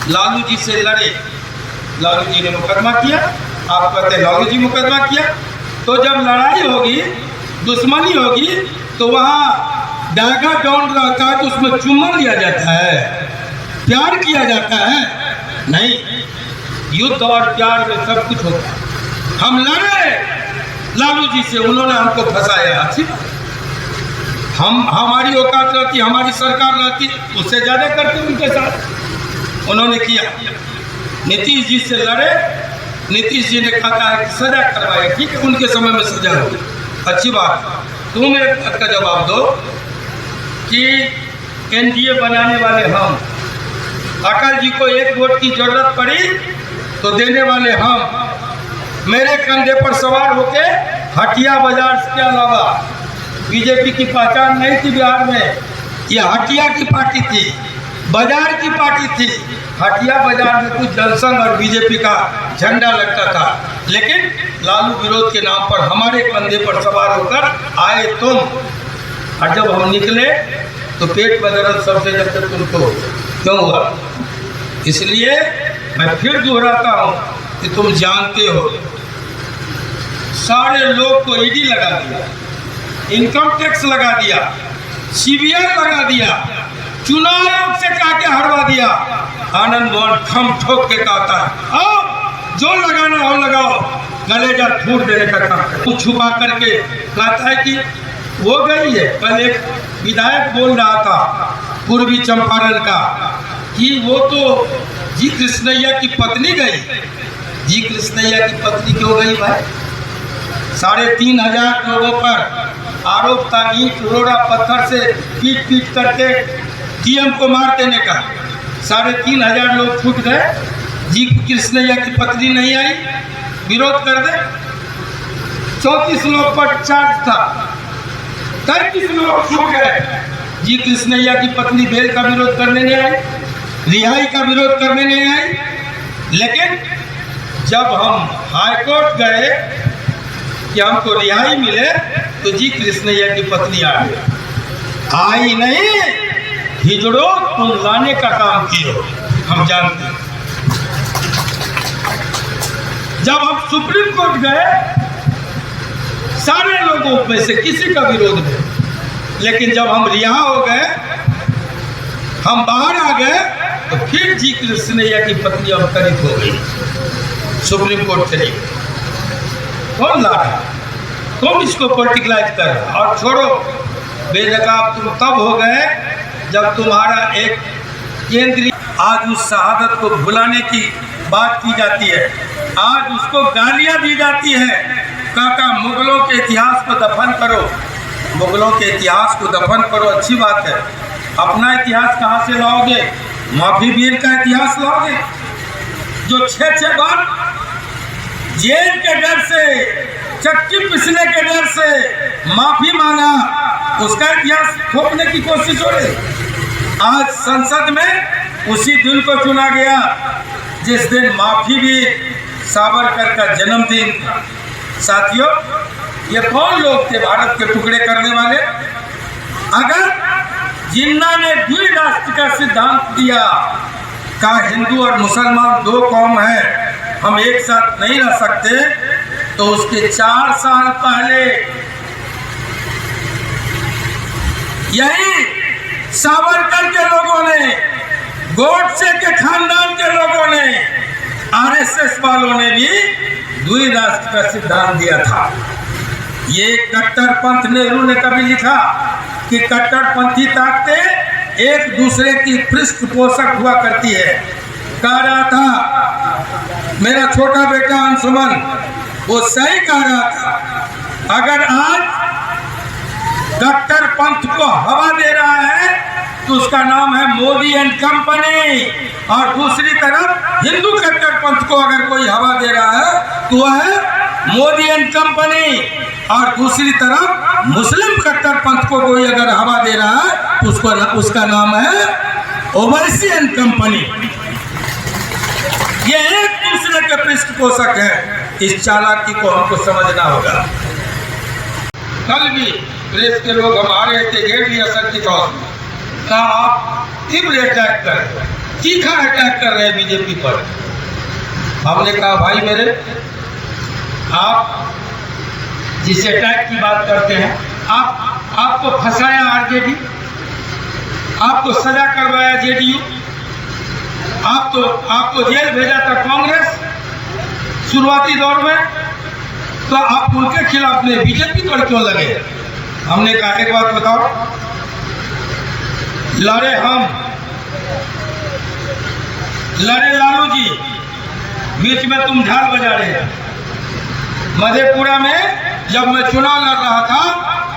लालू जी से लड़े, लालू जी ने मुकदमा किया, आप कहते हैं लालू जी मुकदमा किया। तो जब लड़ाई होगी, दुश्मनी होगी, तो वहाँ डागा डॉन रहता है तो उसमें चुम्बन लिया जाता है, प्यार किया जाता है? नहीं, युद्ध और प्यार में सब कुछ होता है। हम लड़े लालू जी से, उन्होंने हमको फंसाया। अच्छी हमारी औकात रहती, हमारी सरकार रहती, उससे ज़्यादा करते उनके साथ। उन्होंने किया, नीतीश जी से लड़े, नीतीश जी ने कहा है कि सजा करवाए, ठीक है, उनके समय में सजा होगी, अच्छी बात। तुम एक बात का जवाब दो कि एनडीए बनाने वाले हम, अटल जी को एक वोट की जरूरत पड़ी तो देने वाले हम, मेरे कंधे पर सवार होके हटिया बाजार के अलावा बीजेपी की पहचान नहीं थी बिहार में, ये हटिया की पार्टी थी, बाजार की पार्टी थी। हटिया बाजार में कुछ जनसंघ और बीजेपी का झंडा लगता था, लेकिन लालू विरोध के नाम पर हमारे कंधे पर सवार होकर आए तुम, और जब हम निकले तो पेट में दर्द सबसे ज़्यादा तुमको क्यों हुआ? इसलिए मैं फिर दोहराता हूँ कि तुम जानते हो, सारे लोग को ईडी लगा दिया, इनकम टैक्स लगा दिया, सीबीआई लगा दिया, चुनाव आयोग से कहा के हरवा दिया। आनंद मोहन खम ठोक के कहता है आओ जो लगाना हो लगाओ, गलेजा फूट देने का काम कर, छुपा करके कहता है कि वो गई है। कल एक विधायक बोल रहा था पूर्वी चंपारण का कि वो तो जी कृष्णैया की पत्नी गई। जी कृष्णैया की पत्नी क्यों गई भाई? 3,500 लोगों पर आरोप था ईंट रोड़ा पत्थर से पीट पीट करके डीएम को मार देने का। 3,500 लोग छूट गए, जी कृष्णैया की पत्नी नहीं आई, विरोध कर दे। 34 लोग पर चार्ज था, 33 लोग छूट गए, जी कृष्णैया की पत्नी बेल का विरोध करने नहीं आई, रिहाई का विरोध करने नहीं आई। लेकिन जब हम हाईकोर्ट गए कि हमको रिहाई मिले तो जी कृष्णैया की पत्नी आ गई, आई नहीं, हिजड़ो तुम लाने का काम किए, हम जानते हैं। जब हम सुप्रीम कोर्ट गए, सारे लोगों में से किसी का विरोध नहीं, लेकिन जब हम रिहा हो गए, हम बाहर आ गए, तो फिर जी कृष्णैया की पत्नी अवतरित हो गई, सुप्रीम कोर्ट चली गई। कौन ला रहा? कौन इसको पॉलिटिकलाइज कर रहा? और छोड़ो, बेनकाब तुम तब हो गए जब तुम्हारा एक केंद्रीय, आज उस शहादत को भुलाने की बात की जाती है, आज उसको गालियां दी जाती है। काका मुगलों के इतिहास को दफन करो, मुगलों के इतिहास को दफन करो, अच्छी बात है। अपना इतिहास कहाँ से लाओगे? माफी वीर का इतिहास लाओगे, जो 6 बार जेल के डर से, चक्की पिसने के डर से माफी मांगा, उसका इतिहास थोपने की कोशिश हो रही। आज संसद में उसी दिन को चुना गया जिस दिन माफी भी सावरकर का जन्मदिन था। साथियों, ये कौन लोग थे भारत के टुकड़े करने वाले? अगर जिन्ना ने द्विराष्ट्र का सिद्धांत दिया, कहा हिंदू और मुसलमान 2 कौम है, हम एक साथ नहीं रह सकते, तो उसके 4 साल पहले यही सावरकर के लोगों ने, गोडसे के खानदान के लोगों ने, आरएसएस वालों ने भी द्विराष्ट्र का सिद्धांत दिया था। ये कट्टरपंथ, नेहरू ने कभी लिखा कि कट्टरपंथी ताकतें एक दूसरे की पृष्ठपोषक हुआ करती है। कह रहा था मेरा छोटा बेटा अंशुमन, वो सही कह रहा था। अगर आज कट्टरपंथ को हवा दे रहा है तो उसका नाम है मोदी एंड कंपनी, और दूसरी तरफ हिंदू कट्टरपंथ को अगर कोई हवा दे रहा है तो वह है मोदी एंड कंपनी, और दूसरी तरफ मुस्लिम कट्टरपंथ को कोई अगर हवा दे रहा है तो उसका नाम है ओवैसी एंड कंपनी। ये एक दूसरे के पृष्ठपोषक है। इस चालाकी को हमको समझना होगा। कल भी प्रेस के लोग हमारे थे, गेट या सर की कहा आप तीव्र अटैक करें, तीखा अटैक कर रहे हैं बीजेपी पर। हमने कहा भाई मेरे, आप जिस अटैक की बात करते हैं, आपको फंसाया आरजेडी, आपको सजा करवाया जेडीयू, आपको जेल भेजा था कांग्रेस शुरुआती दौर में, तो आप उनके खिलाफ में बीजेपी पर क्यों लगे? हमने कहा एक बात बताओ, लड़े हम, लड़े लालू जी, बीच में तुम ढाल बजा रहे। मधेपुरा में जब मैं चुनाव लड़ रहा था,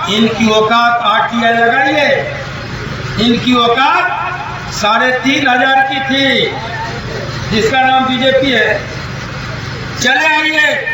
इनकी औकात आरटीआई लगाइए, इनकी औकात 3,500 की थी, जिसका नाम बीजेपी है। चले आइए,